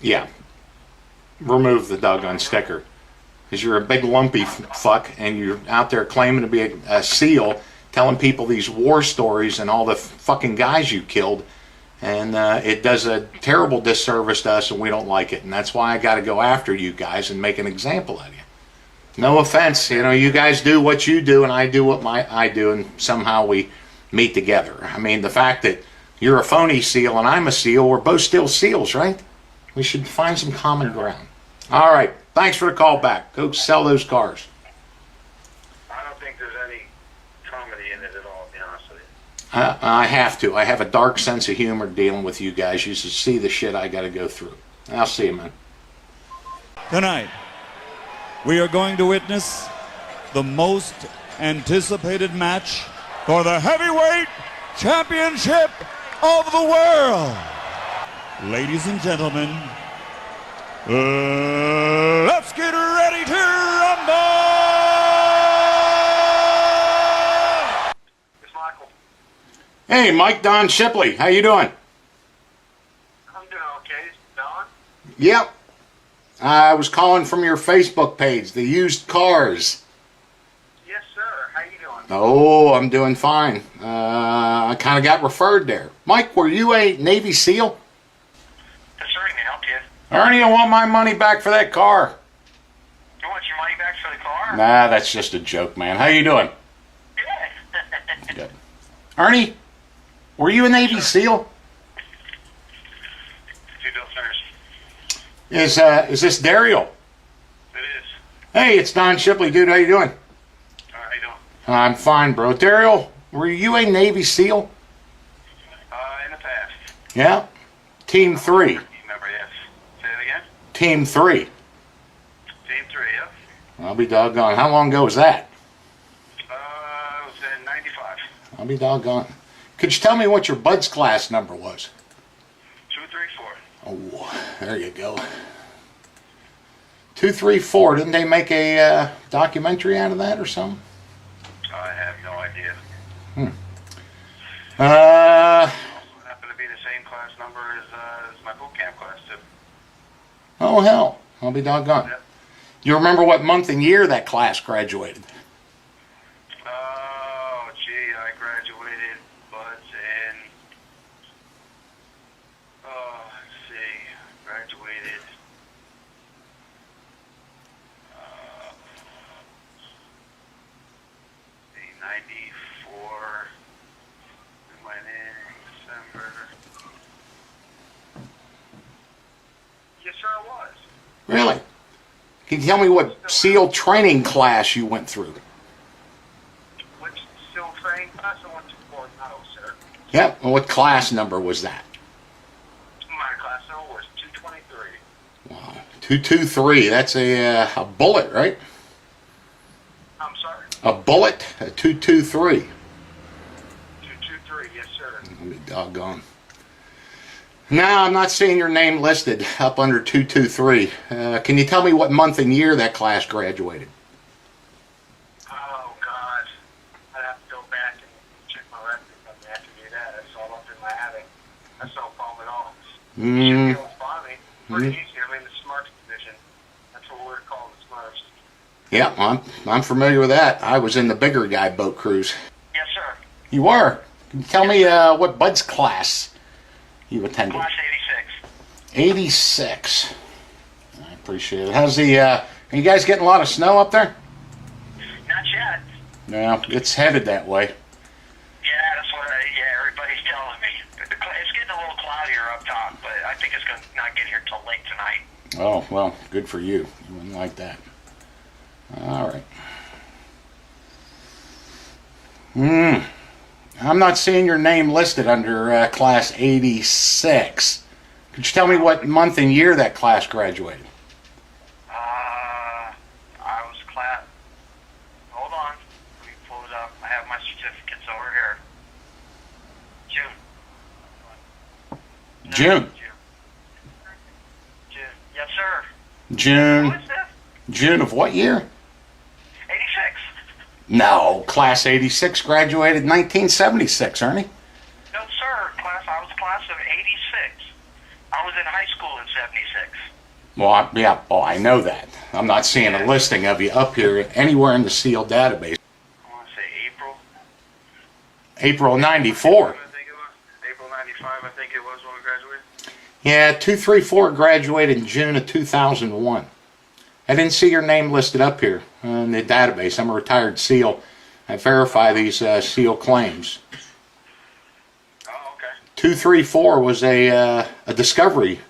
Yeah. Remove the doggone sticker. Because you're a big lumpy fuck and you're out there claiming to be a SEAL, telling people these war stories and all the fucking guys you killed. And it does a terrible disservice to us and we don't like it. And that's why I got to go after you guys and make an example of you. No offense, you know, you guys do what you do and I do what I do, and somehow we meet together. I mean, the fact that you're a phony SEAL and I'm a SEAL, we're both still SEALs, right? We should find some common ground. All right, thanks for the call back. Go sell those cars. I don't think there's any comedy in it at all, to be honest with you. I have to. I have a dark sense of humor dealing with you guys. You should see the shit I got to go through. I'll see you, man. Tonight, we are going to witness the most anticipated match for the heavyweight championship of the world. Ladies and gentlemen, let's get ready to rumble! It's Michael. Hey, Mike, Don Shipley. How you doing? I'm doing okay. Don? Yep. I was calling from your Facebook page, the used cars. Yes, sir. How you doing? Oh, I'm doing fine. I kind of got referred there. Mike, were you a Navy SEAL? Yes, sir. Can I help you? Ernie, I want my money back for that car. You want your money back for the car? Nah, that's just a joke, man. How you doing? Good. Good. Ernie, were you a Navy SEAL? Two Bill Centers. Is this Daryl? It is. Hey, it's Don Shipley, dude. How you doing? How you doing? I'm fine, bro. Daryl, were you a Navy SEAL? In the past. Yeah. Team 3. Remember, yes. Say it again? Team 3. Team 3, yep. I'll be doggone. How long ago was that? It was in 95. I'll be doggone. Could you tell me what your Bud's class number was? 234. Oh, there you go. 234. Didn't they make a documentary out of that or something? I have no idea. Happened to be the same class number as my boot camp class, too. Oh, hell. I'll be doggone. Yep. You remember what month and year that class graduated? Oh, gee, I graduated, but in, let's see, graduated, in 94, we went in December. Yes, sir, I was. Really? Can you tell me what SEAL training class you went through? Which still training class I went to? Well, no, sir. Yep. Well, what class number was that? My class number was 223. Wow. 223. That's a bullet, right? I'm sorry? A bullet? A 223. 223, yes, sir. I'll be doggone. No, I'm not seeing your name listed up under 223. Can you tell me what month and year that class graduated? Oh, God. I'd have to go back and check my records. I have to do that. That's all up in my attic. That's no problem at all. Should be able to find me. Pretty easy. I'm in the Smarts division. That's what we're calling the Smarts. Yeah, I'm familiar with that. I was in the bigger guy boat cruise. Yes, sir. You were? Can you tell me what Bud's class you attended? Class 86. 86. I appreciate it. How's the, are you guys getting a lot of snow up there? Not yet. No, it's headed that way. Yeah, that's what everybody's telling me. It's getting a little cloudier up top, but I think it's going to not get here till late tonight. Oh, well, good for you. You wouldn't like that. All right. I'm not seeing your name listed under class 86. Could you tell me what month and year that class graduated? I was class. Hold on. Let me pull it up. I have my certificates over here. June. June. June. Yes, sir. June. Who is this? June of what year? 86. No, class 86 graduated 1976, Ernie. No, sir. I was class of 86. I was in high school in 76. Well, I know that. I'm not seeing a listing of you up here anywhere in the SEAL database. I want to say April. April 94. I think it was. April 95, I think it was when we graduated. Yeah, 234 graduated in June of 2001. I didn't see your name listed up here in the database. I'm a retired SEAL. I verify these SEAL claims. Oh, okay. 234 was a discovery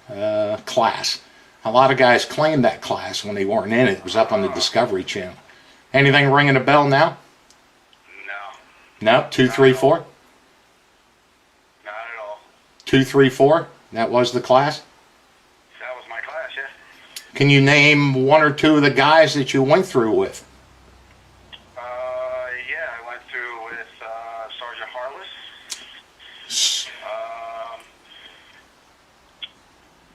class. A lot of guys claimed that class when they weren't in it. It was up on the Discovery Channel. Anything ringing a bell now? No. No? 234? Not at all. 234? That was the class? That was my class, yeah. Can you name one or two of the guys that you went through with? Yeah, I went through with Sergeant Harless.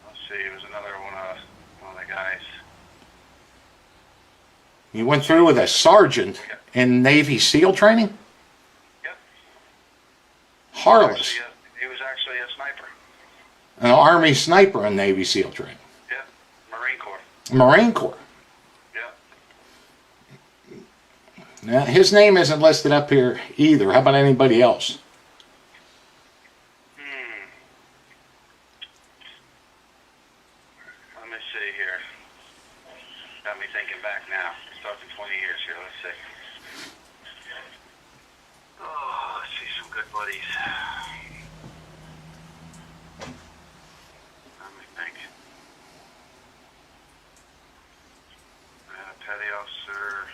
Let's see, it was another one of the guys. You went through with a sergeant in Navy SEAL training? Yep. Harless. He was actually a sniper. An Army sniper in Navy SEAL training. Yep. Marine Corps. Marine Corps. Yep. Now, his name isn't listed up here either. How about anybody else? Let me see here. Got me thinking back now. It's talking 20 years here. Let's see. Oh, let's see some good buddies. Let me think. Petty officer.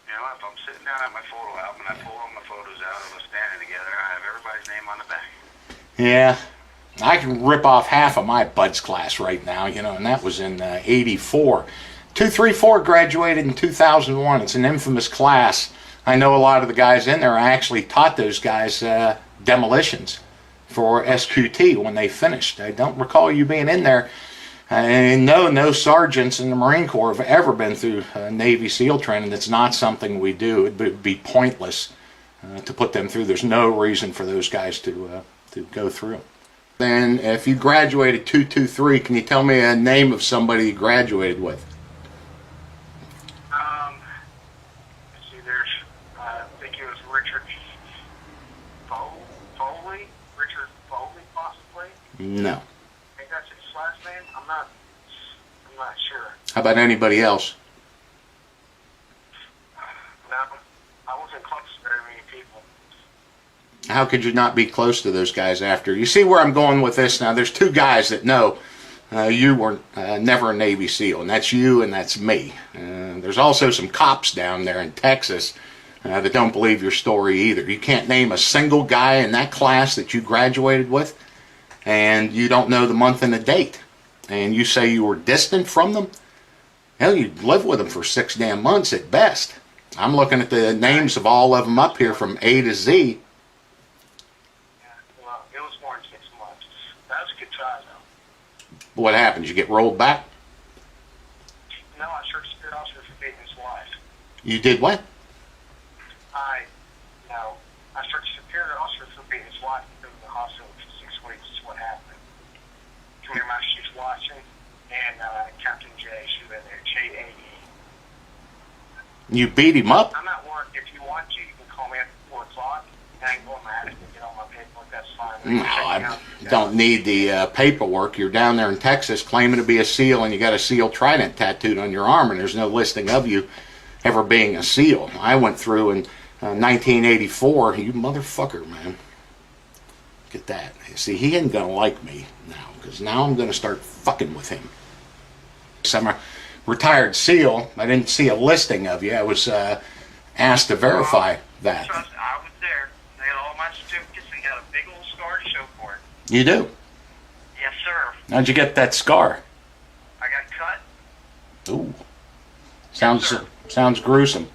You know, if I'm sitting down at my photo album and I pull all my photos out and we're standing together, I have everybody's name on the back. Yeah. I can rip off half of my buds class right now, you know, and that was in 84. 234 graduated in 2001. It's an infamous class. I know a lot of the guys in there. I actually taught those guys demolitions for SQT when they finished. I don't recall you being in there. And no sergeants in the Marine Corps have ever been through Navy SEAL training. That's not something we do. It would be pointless to put them through. There's no reason for those guys to go through. Then, if you graduated 223, can you tell me a name of somebody you graduated with? Let's see, there's, I think it was Richard Foley? Richard Foley, possibly? No. I think that's his last name. I'm not sure. How about anybody else? No, I wasn't close to very many people. How could you not be close to those guys after? You see where I'm going with this now? There's two guys that know you were never a Navy SEAL, and that's you and that's me. There's also some cops down there in Texas that don't believe your story either. You can't name a single guy in that class that you graduated with, and you don't know the month and the date. And you say you were distant from them? Hell, you lived with them for 6 damn months at best. I'm looking at the names of all of them up here from A to Z. What happens? You get rolled back? No, I searched the spirit officer for beating his wife. You did what? I searched the spirit officer for beating his wife and in the hospital for 6 weeks is what happened. Come here, my she's watching, and Captain J, she was in there, J-A-E. You beat him up? I'm at work. If you want to, you can call me after 4 o'clock, and I can go in my attic and get all my paperwork. That's fine. No, I don't need the paperwork. You're down there in Texas claiming to be a SEAL, and you got a SEAL trident tattooed on your arm, and there's no listing of you ever being a SEAL. I went through in 1984. You motherfucker, man. Look at that. See, he ain't gonna like me now, because now I'm gonna start fucking with him. So I'm a retired SEAL. I didn't see a listing of you. I was asked to verify that. Trust, I was there. They had all my certificates and got a big old scar to show for it. You do? Yes, sir. How'd you get that scar? I got cut. Ooh. Sounds Yes, sounds gruesome.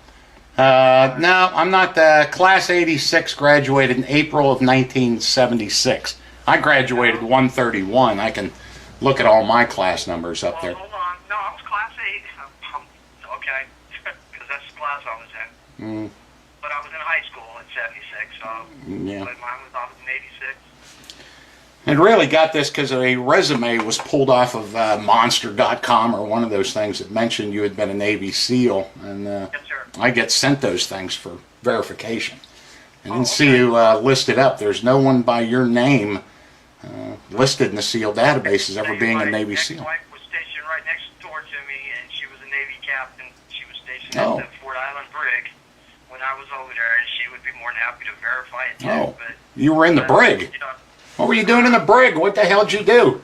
No, I'm not. Class 86 graduated in April of 1976. I graduated 131. I can look at all my class numbers up there. Hold on. No, I was class 8. Okay. Because that's the class I was in. But I was in high school in 76, so Yeah. but mine was, I was in 86. And really got this because a resume was pulled off of monster.com or one of those things that mentioned you had been a Navy SEAL. And Yes, sir. I get sent those things for verification. I didn't see you listed up. There's no one by your name listed in the SEAL database as ever being a Navy SEAL. My ex-wife was stationed right next door to me, and she was a Navy captain. She was stationed Oh. at the Fort Island brig when I was over there, and she would be more than happy to verify it too. Oh, But, you were in the brig. you know, What were you doing in the brig? What the hell did you do?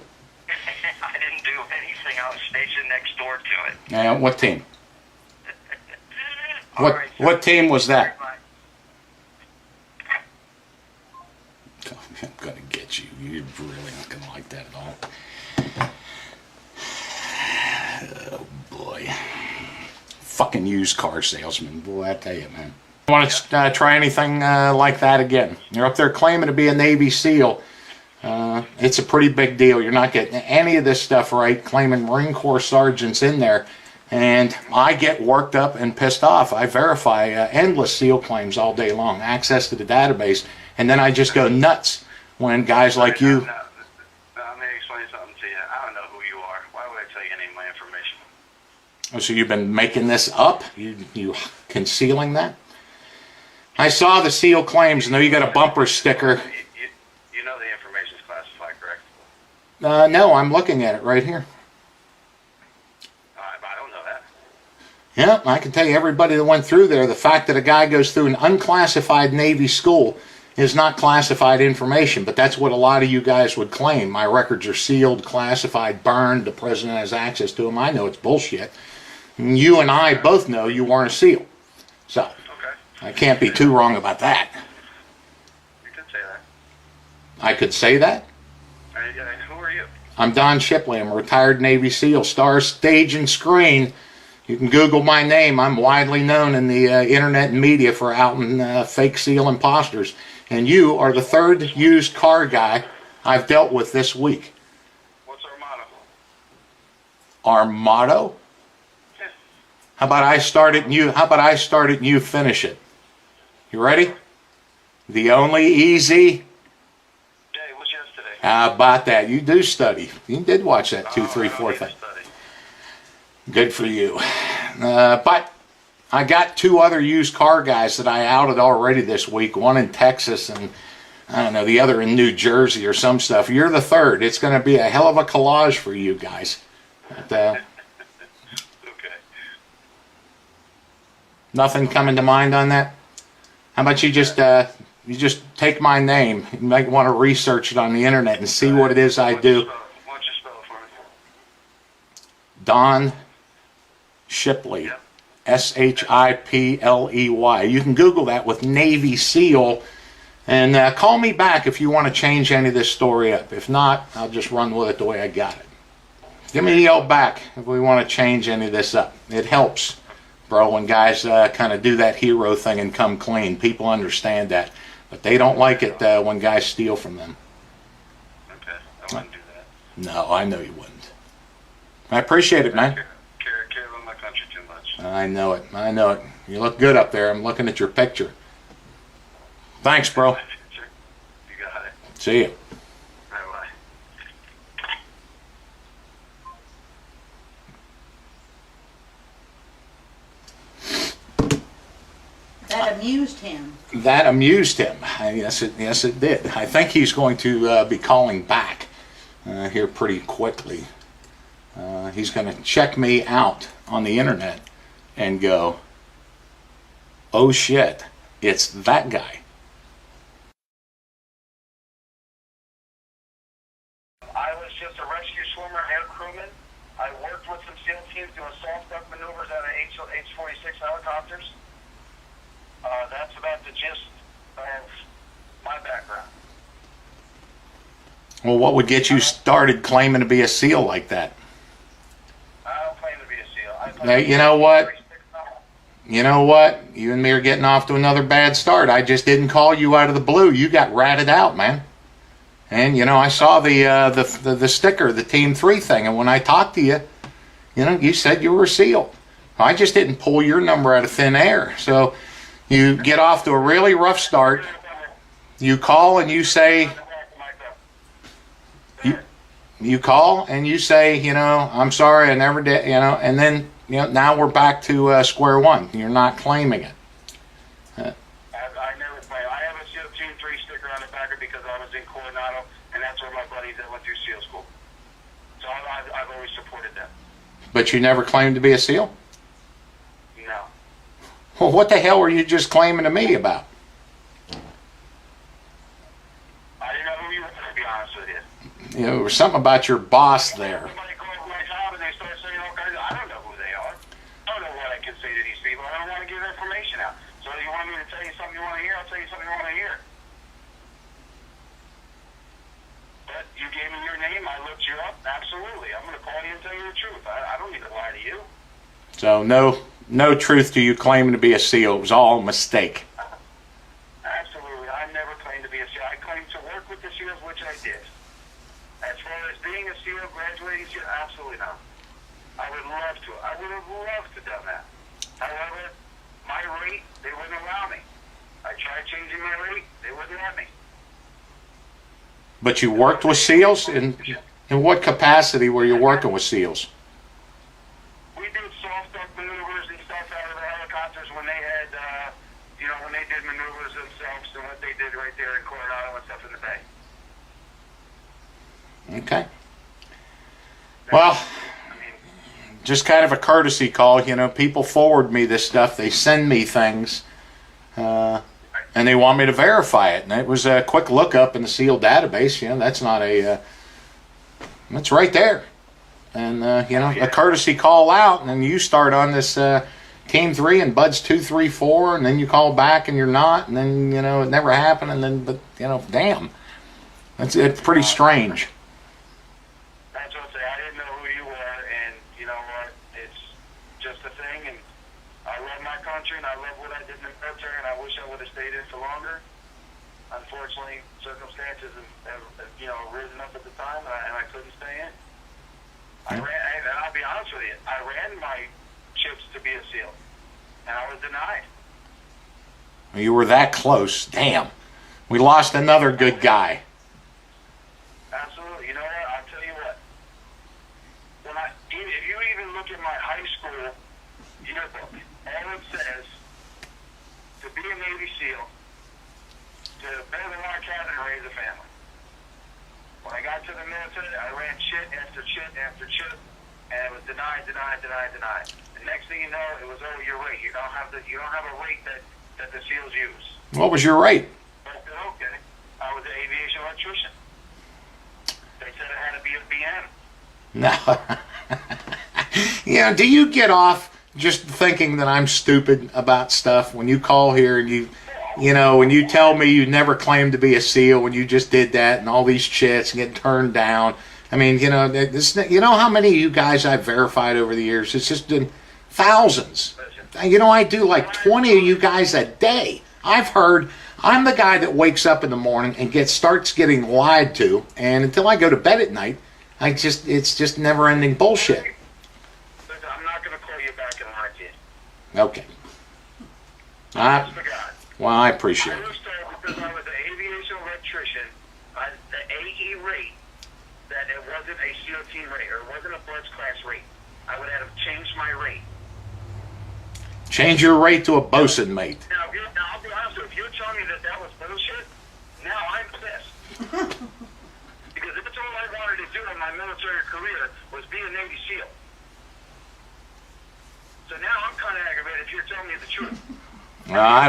I didn't do anything. I was stationed next door to it. Yeah, what team? All What right, sir. what team was that? Bye. I'm gonna get you. You're really not gonna like that at all. Oh boy. Fucking used car salesman. Boy, I tell you, man. Want to try anything like that again? You're up there claiming to be a Navy SEAL. It's a pretty big deal. You're not getting any of this stuff right, claiming Marine Corps sergeants in there. And I get worked up and pissed off. I verify endless SEAL claims all day long, access to the database, and then I just go nuts when guys like you... Now, let me explain something to you. I don't know who you are. Why would I tell you any of my information? Oh, so you've been making this up? You concealing that? I saw the SEAL claims. I know you got a bumper sticker. You know the information's classified, correct? No, I'm looking at it right here. I don't know that. Yeah, I can tell you everybody that went through there, the fact that a guy goes through an unclassified Navy school is not classified information, but that's what a lot of you guys would claim. My records are sealed, classified, burned, the president has access to them. I know it's bullshit. And you and I both know you weren't a SEAL. So, Okay. I can't be too wrong about that. You could say that. I could say that? Who are you? I'm Don Shipley. I'm a retired Navy SEAL, star, stage, and screen. You can Google my name. I'm widely known in the internet and media for outing fake SEAL imposters. And you are the third used car guy I've dealt with this week. What's our motto? Our motto? Yeah. How about I start it and you finish it? You ready? The only easy. Jay, what's yesterday? How about that? You do study. You did watch that 2, 3, 4 thing. Good for you. But I got 2 other used car guys that I outed already this week. One in Texas and I don't know, the other in New Jersey or some stuff. You're the third. It's going to be a hell of a collage for you guys. But, Okay. nothing coming to mind on that? How about you just take my name? You might want to research it on the internet and see what it is I do. Why don't you spell it for me? Don Shipley. Yep. Shipley. You can Google that with Navy SEAL and call me back if you want to change any of this story up. If not, I'll just run with it the way I got it. Give me a yell back if we want to change any of this up. It helps, bro, when guys kind of do that hero thing and come clean. People understand that, but they don't like it when guys steal from them. Okay. I wouldn't do that. No, I know you wouldn't. I appreciate it, man. Care about my country too much. I know it. I know it. You look good up there. I'm looking at your picture. Thanks, bro. Sure. You got it. See you. Bye-bye. That amused him. That amused him. Yes, it did. I think he's going to be calling back here pretty quickly. He's going to check me out on the internet and go, oh shit, it's that guy. I was just a rescue swimmer and crewman. I worked with some SEAL teams doing soft duck maneuvers out of H-46 helicopters. That's about the gist of my background. Well, what would get you started claiming to be a SEAL like that? I don't claim to be a SEAL. I claim Hey, to be you know a what? 36 novel. You know what? You and me are getting off to another bad start. I just didn't call you out of the blue. You got ratted out, man. And, you know, I saw the sticker, the Team 3 thing, and when I talked to you, you know, you said you were a SEAL. I just didn't pull your number out of thin air. So you get off to a really rough start. You call and you say, You call and you say, you know, I'm sorry, I never did, you know, and then, you know, now we're back to square one. You're not claiming it. I never play. I have a SEAL Team 3 sticker on the backer because I was in Coronado, and that's where my buddies that went through SEAL school. So I've always supported them. But you never claimed to be a SEAL? No. Well, what the hell were you just claiming to me about? I didn't know who you were, to be honest with you. You know, there was something about your boss there. Somebody calls my job and they start saying all kinds of, I don't know who they are. I don't know what I can say to these people. I don't want to give information out. So you want me to tell you something you want to hear? I'll tell you something you want to hear. But you gave me your name. I looked you up. Absolutely. I'm going to call you and tell you the truth. I don't need to lie to you. So no truth to you claiming to be a SEAL. It was all a mistake. Absolutely. I never claimed to be a SEAL. I claimed to work with the SEALs, which I did. As far as being a SEAL, graduating SEAL, absolutely not. I would love to. I would have loved to have done that. However, my rate, they wouldn't allow me. I tried changing my rate, they wouldn't let me. But you worked with SEALs? In what capacity were you working with SEALs? We did soft duck maneuvers and stuff out of the helicopters when they had, you know, when they did maneuvers themselves and what they did right there in Coronado and stuff in the bay. Okay. Well, just kind of a courtesy call. You know, people forward me this stuff. They send me things, and they want me to verify it. And it was a quick look up in the SEAL database. You know, that's not a, that's right there. And, you know, a courtesy call out, and then you start on this Team 3 and Bud's 2, 3, 4, and then you call back and you're not, and then, you know, it never happened, and then, but, you know, damn. It's pretty strange. That's what I say. I didn't know who you were, and you know what? It's just a thing, and I love my country, and I love what I did in the military, and I wish I would have stayed in for longer. Unfortunately, circumstances have you know, risen up at the time, and I couldn't stay in. I ran, and I'll be honest with you, I ran my chips to be a SEAL, and I was denied. You were that close. Damn. We lost another good guy. Absolutely. You know what? I'll tell you what. If you even look at my high school yearbook, all it says, to be a Navy SEAL, to build a log cabin and raise a family. When I got to the military, I ran chit after chit after chit, and it was denied. The next thing you know, it was, oh, your rate. You don't have a rate that the SEALs use. What was your rate? I said, okay. I was an aviation electrician. They said it had to be a BM. No. You know, do you get off just thinking that I'm stupid about stuff when you call here and you know, when you tell me you never claimed to be a SEAL when you just did that and all these chits and get turned down? I mean, you know, you know how many of you guys I've verified over the years? It's just been thousands. You know, I do like 20 of you guys a day. I've heard. I'm the guy that wakes up in the morning and starts getting lied to, and until I go to bed at night, it's just never-ending bullshit. Listen, I'm not going to call you back and lie to you. Okay. Well, I appreciate I it. was told because I was an aviation electrician, the AE rate, that it wasn't a SEAL team rate, or it wasn't a Bloods class rate. I would have changed my rate. Change your rate to a bosun mate. Now, I'll be honest with you. If you're telling me that was bullshit, now I'm pissed. Because that's all I wanted to do in my military career was be a Navy SEAL. So now I'm kind of aggravated if you're telling me the truth. Well, I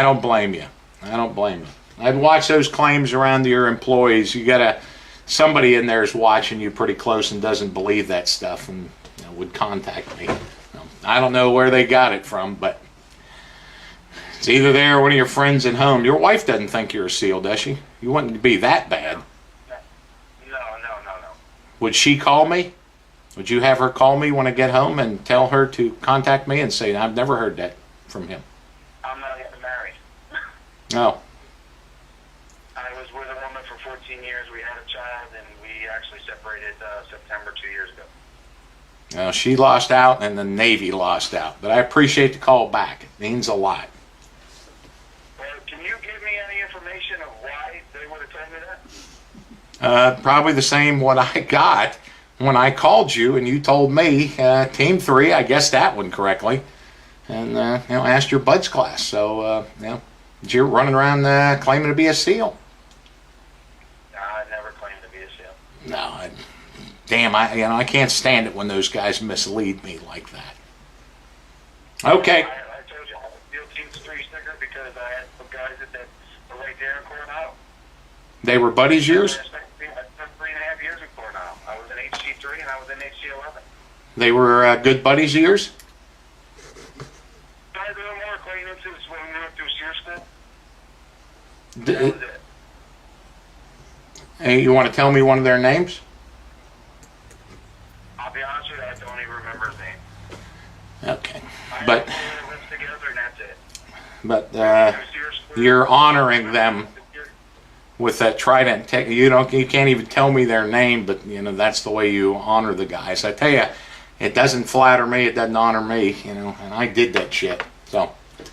don't blame you. I don't blame you. I'd watch those claims around your employees. You got somebody in there is watching you pretty close and doesn't believe that stuff and would contact me. I don't know where they got it from, but it's either there or one of your friends at home. Your wife doesn't think you're a SEAL, does she? You wouldn't be that bad. No. Would she call me? Would you have her call me when I get home and tell her to contact me and say, I've never heard that from him? I'm not even married. No. I was with a woman for 14 years. We had a child, and we actually separated September 2 years ago. Well, she lost out and the Navy lost out. But I appreciate the call back. It means a lot. Well, can you give me any information of why they would have told me that? Probably the same what I got when I called you and you told me Team 3. I guessed that one correctly, and asked your buds class. So you're running around claiming to be a SEAL. No, I never claimed to be a SEAL. No, damn, I can't stand it when those guys mislead me like that. Okay. I told you I was Steel Team 3 sticker because I had some guys that were right there in Coronado. They were buddies yours? I spent 3.5 years in Coronado. I was in HC3 and I was in HC11. They were good buddies of yours? I had a little more acquaintances when we went through SEER school. D- That was it. Hey, you want to tell me one of their names? I'll be honest with you, I don't even remember his name. Okay. I But put a list together and that's it. but Through SEER school- you're honoring them with that trident. You can't even tell me their name, but that's the way you honor the guys. I tell you, it doesn't flatter me, it doesn't honor me, and I did that shit. So What's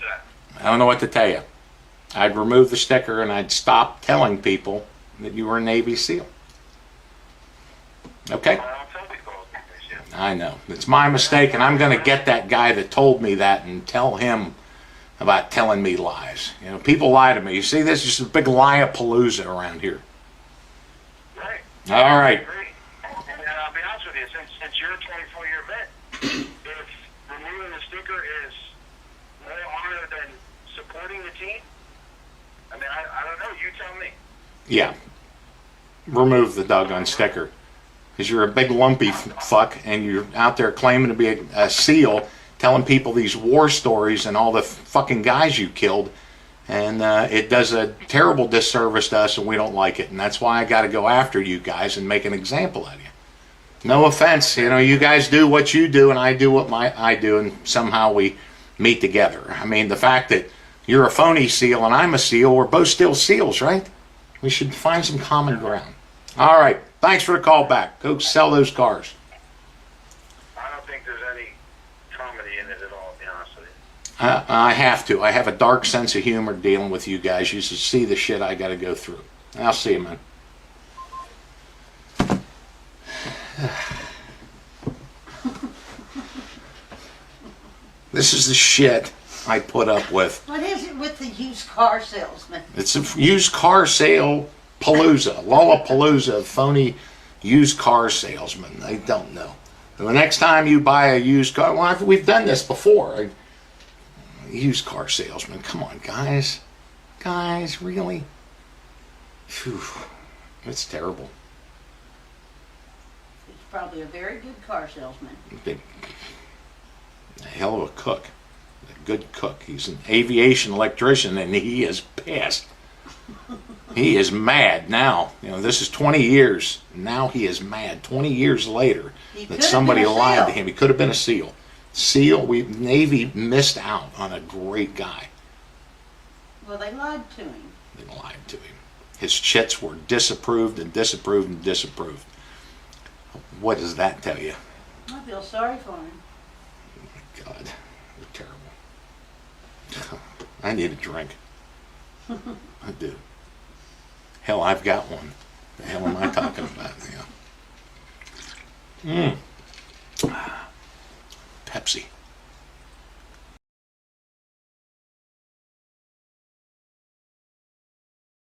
that? I don't know what to tell you. I'd remove the sticker and I'd stop telling people that you were a Navy SEAL. Okay? I don't tell people those things. I know. It's my mistake, and I'm going to get that guy that told me that and tell him about telling me lies. People lie to me. You see, this is just a big lie-a-palooza around here. Right. All right. Great. And I'll be honest with you, since you're a 24-year vet, if removing the sticker is more honor than supporting the team, I mean, I don't know. You tell me. Yeah. Remove the doggone sticker. Because you're a big lumpy fuck, and you're out there claiming to be a SEAL, telling people these war stories and all the fucking guys you killed, and it does a terrible disservice to us, and we don't like it, and that's why I got to go after you guys and make an example of you. No offense, you guys do what you do, and I do what I do, and somehow we meet together. I mean, the fact that you're a phony SEAL and I'm a SEAL, we're both still SEALs, right? We should find some common ground. All right, thanks for the call back. Go sell those cars. I don't think there's any comedy in it at all, to be honest with you. I have to. I have a dark sense of humor dealing with you guys. You should see the shit I got to go through. I'll see you, man. This is the shit I put up with. What is it with the used car salesman? It's a used car sale palooza, Lollapalooza, phony used car salesman. I don't know. And the next time you buy a used car, well, we've done this before. Used car salesman. Come on, guys. Guys, really? Phew. It's terrible. He's probably a very good car salesman. A hell of a cook. A good cook. He's an aviation electrician, and he is pissed. He is mad now. This is 20 years. Now he is mad. 20 years later that somebody lied to him. He could have been a SEAL. Navy missed out on a great guy. Well, they lied to him. They lied to him. His chits were disapproved and disapproved and disapproved. What does that tell you? I feel sorry for him. Oh my God, they're terrible. I need a drink. I do. Hell, I've got one. The hell am I talking about? Pepsi.